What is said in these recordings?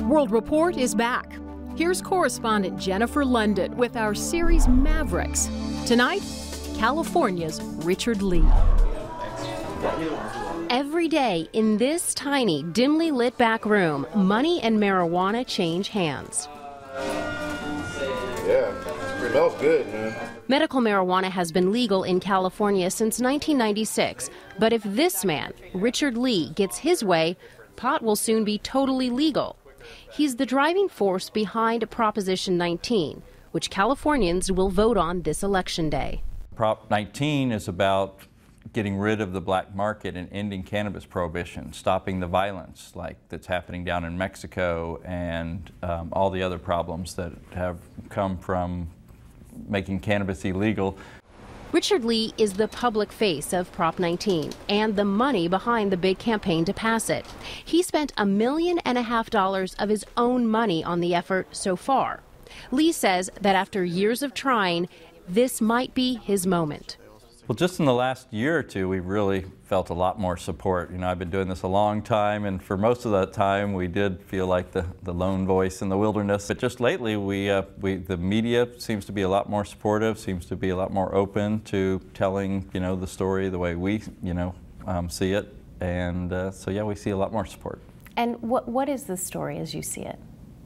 World Report is back. Here's correspondent Jennifer London with our series Mavericks. Tonight, California's Richard Lee. Every day in this tiny, dimly lit back room, money and marijuana change hands. Yeah, it smells good, man. Medical marijuana has been legal in California since 1996. But if this man, Richard Lee, gets his way, pot will soon be totally legal. He's the driving force behind Proposition 19, which Californians will vote on this election day. Prop 19 is about getting rid of the black market and ending cannabis prohibition, stopping the violence like that's happening down in Mexico and all the other problems that have come from making cannabis illegal. Richard Lee is the public face of Prop 19 and the money behind the big campaign to pass it. He spent $1.5 million of his own money on the effort so far. Lee says that after years of trying, this might be his moment. Well, just in the last year or two, we've really felt a lot more support. You know, I've been doing this a long time, and for most of that time, we did feel like the lone voice in the wilderness. But just lately, the media seems to be a lot more supportive, seems to be a lot more open to telling, you know, the story the way we, see it. And so, yeah, we see a lot more support. And what is the story as you see it?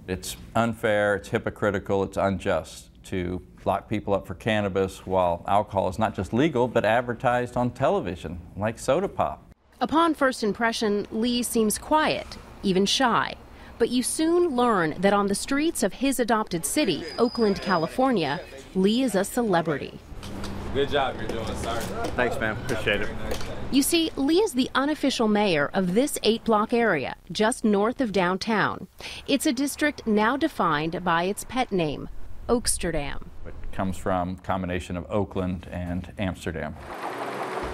It's unfair, it's hypocritical, it's unjust to lock people up for cannabis while alcohol is not just legal but advertised on television like soda pop. Upon first impression, Lee seems quiet, even shy. But you soon learn that on the streets of his adopted city, Oakland, California, Lee is a celebrity. Good job you're doing, sir. Thanks, man. Appreciate it. You see, Lee is the unofficial mayor of this 8-block area, just north of downtown. It's a district now defined by its pet name, Oaksterdam. It comes from a combination of Oakland and Amsterdam.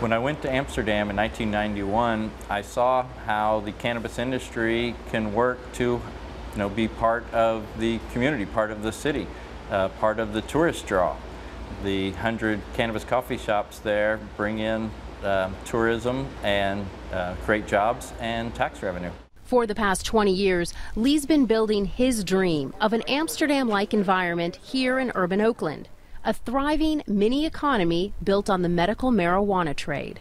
When I went to Amsterdam in 1991, I saw how the cannabis industry can work to, be part of the community, part of the city, part of the tourist draw. The 100 cannabis coffee shops there bring in tourism and create jobs and tax revenue. For the past 20 years, Lee's been building his dream of an Amsterdam-like environment here in urban Oakland, a thriving mini economy built on the medical marijuana trade.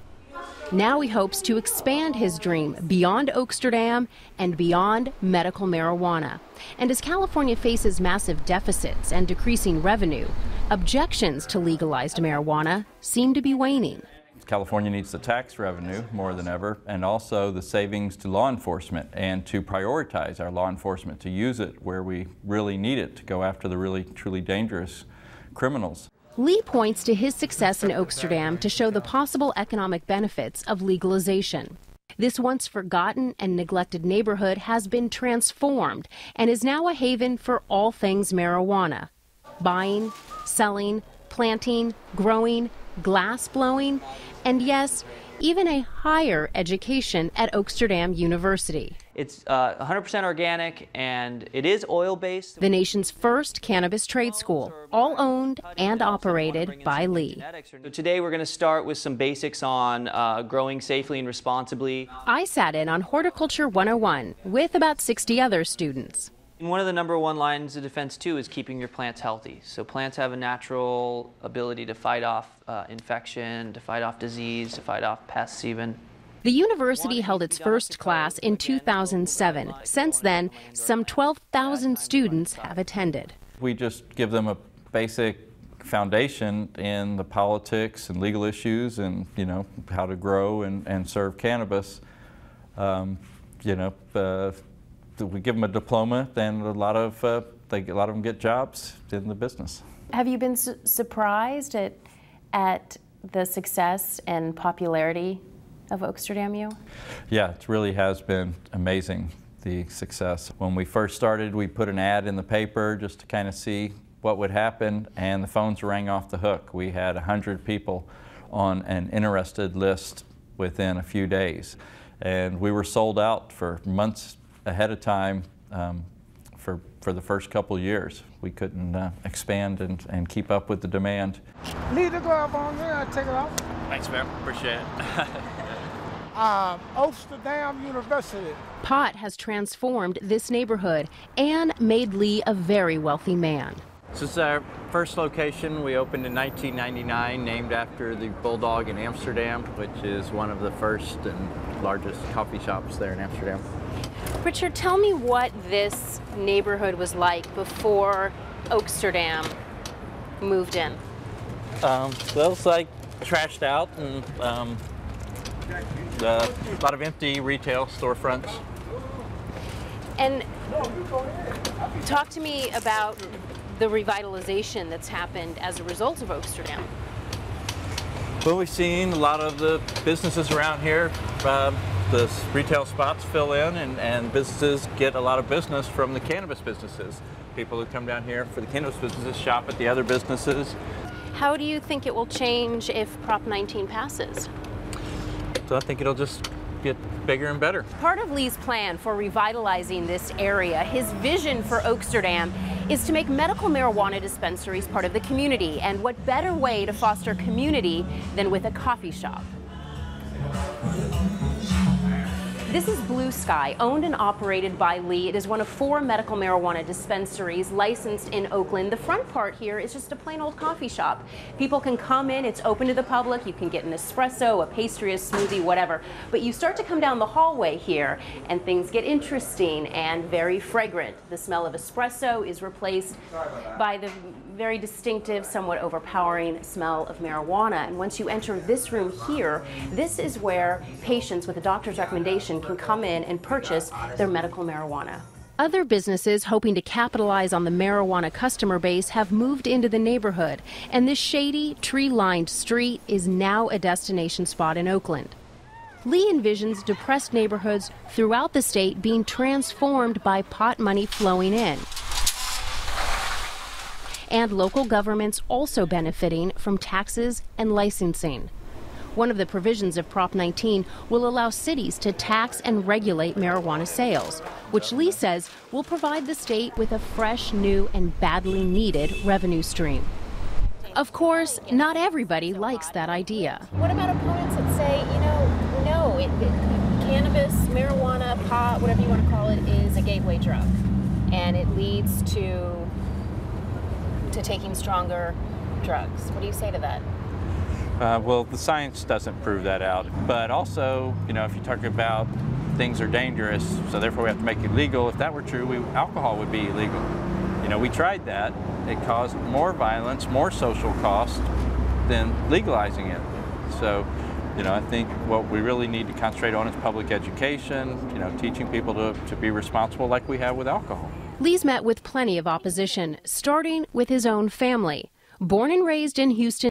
Now he hopes to expand his dream beyond Oaksterdam and beyond medical marijuana. And as California faces massive deficits and decreasing revenue, objections to legalized marijuana seem to be waning. California needs the tax revenue more than ever, and also the savings to law enforcement, and to prioritize our law enforcement, to use it where we really need it, to go after the really, truly dangerous criminals. Lee points to his success in Oaksterdam to show the possible economic benefits of legalization. This once forgotten and neglected neighborhood has been transformed and is now a haven for all things marijuana. Buying, selling, planting, growing, glass blowing, and yes, even a higher education at Oaksterdam University. It's 100% organic, and it is oil-based. The nation's first cannabis trade school, all owned and operated by Lee. So today we're going to start with some basics on growing safely and responsibly. I sat in on Horticulture 101 with about 60 other students. And one of the #1 lines of defense, too, is keeping your plants healthy. So plants have a natural ability to fight off infection, to fight off disease, to fight off pests even. The university held its first class in 2007. Since then, some 12,000 students have attended. We just give them a basic foundation in the politics and legal issues and, how to grow and serve cannabis. We give them a diploma, and a lot of them get jobs in the business. Have you been surprised at the success and popularity of Oaksterdam U? Yeah, it really has been amazing, the success. When we first started, we put an ad in the paper just to kind of see what would happen, and the phones rang off the hook. We had 100 people on an interested list within a few days, and we were sold out for months ahead of time for the first couple years. We couldn't expand and keep up with the demand. Leave the glove on there, I'll take it off. Thanks, man. Appreciate it. Oaksterdam University. Pot has transformed this neighborhood and made Lee a very wealthy man. This is our first location. We opened in 1999, named after the Bulldog in Amsterdam, which is one of the first and largest coffee shops there in Amsterdam. Richard, tell me what this neighborhood was like before Oaksterdam moved in. Well, it's like trashed out and a lot of empty retail storefronts. And talk to me about the revitalization that's happened as a result of Oaksterdam. Well, we've seen a lot of the businesses around here, the retail spots fill in and businesses get a lot of business from the cannabis businesses. People who come down here for the cannabis businesses shop at the other businesses. How do you think it will change if Prop 19 passes? So I think it'll just get bigger and better. Part of Lee's plan for revitalizing this area, his vision for Oaksterdam, is to make medical marijuana dispensaries part of the community. And what better way to foster community than with a coffee shop? This is Blue Sky, owned and operated by Lee. It is one of 4 medical marijuana dispensaries licensed in Oakland. The front part here is just a plain old coffee shop. People can come in, it's open to the public. You can get an espresso, a pastry, a smoothie, whatever. But you start to come down the hallway here and things get interesting and very fragrant. The smell of espresso is replaced by the very distinctive, somewhat overpowering smell of marijuana. And once you enter this room here, this is where patients with a doctor's recommendation can come in and purchase their medical marijuana. Other businesses hoping to capitalize on the marijuana customer base have moved into the neighborhood, and this shady, tree-lined street is now a destination spot in Oakland. Lee envisions depressed neighborhoods throughout the state being transformed by pot money flowing in, and local governments also benefiting from taxes and licensing. One of the provisions of Prop 19 will allow cities to tax and regulate marijuana sales, which Lee says will provide the state with a fresh, new, and badly needed revenue stream. Of course, not everybody likes that idea. What about opponents that say, no, cannabis, marijuana, pot, whatever you want to call it, is a gateway drug, and it leads to taking stronger drugs? What do you say to that? Well, the science doesn't prove that out. But also, if you talk about things are dangerous, so therefore we have to make it legal. If that were true, alcohol would be illegal. We tried that. It caused more violence, more social cost than legalizing it. So, I think what we really need to concentrate on is public education, teaching people to be responsible like we have with alcohol. Lee's met with plenty of opposition, starting with his own family. Born and raised in Houston,